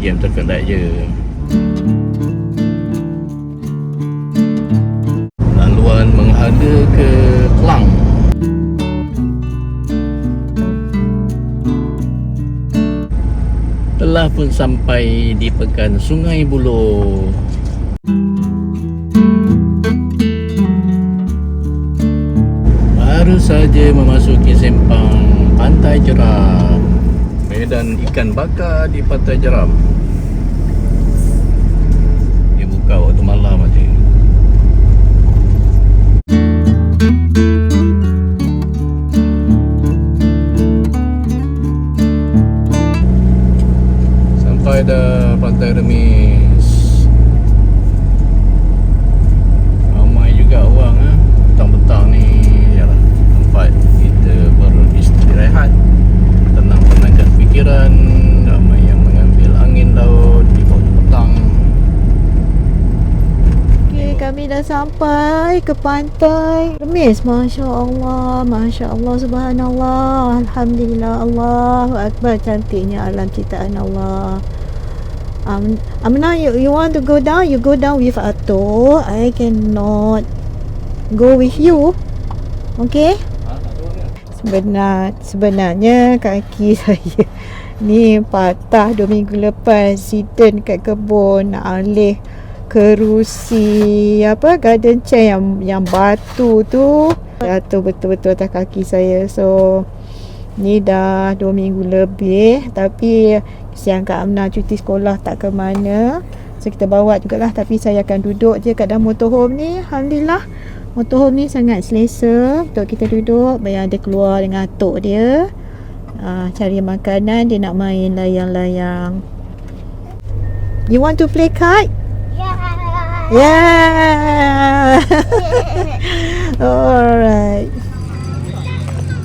game terkelat je. Laluan menghada ke Kelang. Telah pun sampai di Pekan Sungai Buloh. Baru saja memasuki sempang Pantai Jeram, medan ikan bakar di Pantai Jeram. Dia buka waktu malam aja. Sampai dah Pantai Remis. Ramai juga orang petang-petang ni. Yalah, tempat kita beristirahat, tenang-tenangkan fikiran. Ramai yang mengambil angin laut di waktu petang. Okay, kami dah sampai ke Pantai Remis. Masya Allah, subhanallah, alhamdulillah, Allahu Akbar. Cantiknya alam ciptaan Allah. Amna, you want to go down? You go down with Ato. I cannot go with you. Okay? Sebenarnya kaki saya ni patah 2 minggu lepas. Accident kat kebun, nak alih kerusi garden chair yang batu tu, jatuh betul-betul atas kaki saya. So ni dah 2 minggu lebih. Tapi kesian Kak Amna cuti sekolah tak ke mana, so kita bawa jugalah. Tapi saya akan duduk je kat dalam motorhome ni. Alhamdulillah, motorhome ni sangat selesa untuk kita duduk. Bayang dia keluar dengan atuk dia, cari makanan. Dia nak main layang-layang. You want to play kite? Yeah. Alright.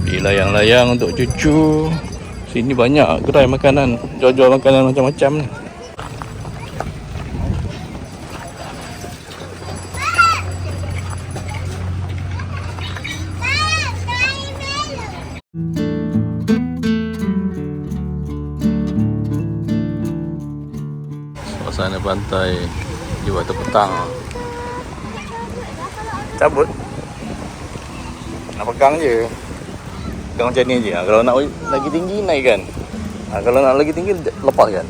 Pergi layang-layang untuk cucu. Sini banyak gerai makanan, jual-jual makanan macam-macam ni. Suasana pantai di waktu petang. Cabut. Nak pegang je. Pegang macam ni je. Kalau nak lagi tinggi, naikkan. Kalau nak lagi tinggi, lepaskan.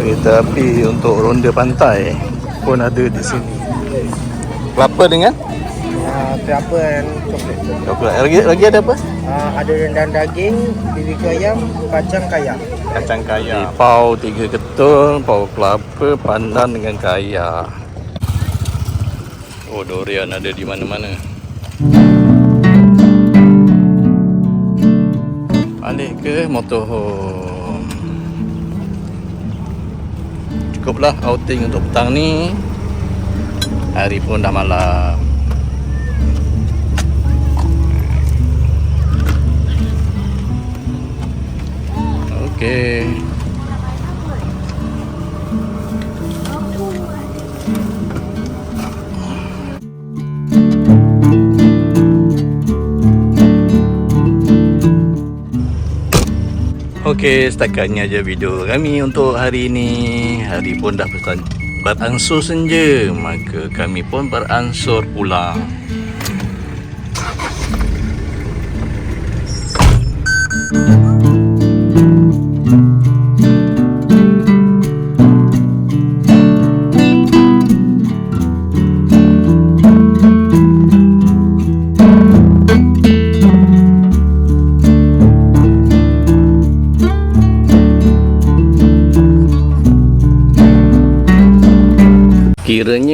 Kereta api untuk ronda pantai pun ada di sini. Kelapa dengan? Kelapa dan coklat. Coklat. Lagi ada apa? Ada rendang daging, BBQ ayam, kacang kaya. Kacang kaya. Pau 3 ketul, pau kelapa, pandan dengan kaya. Oh, durian ada di mana-mana. Balik ke motorhome. Cukuplah outing untuk petang ni. Hari pun dah malam. Okey. Okey, setakat ni aja video kami untuk hari ini. Hari pun dah beransur senja, maka kami pun beransur pulang.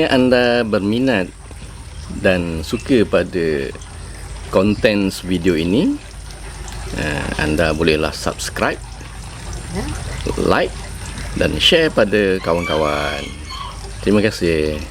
Jika anda berminat dan suka pada konten video ini, anda bolehlah subscribe, like dan share pada kawan-kawan. Terima kasih.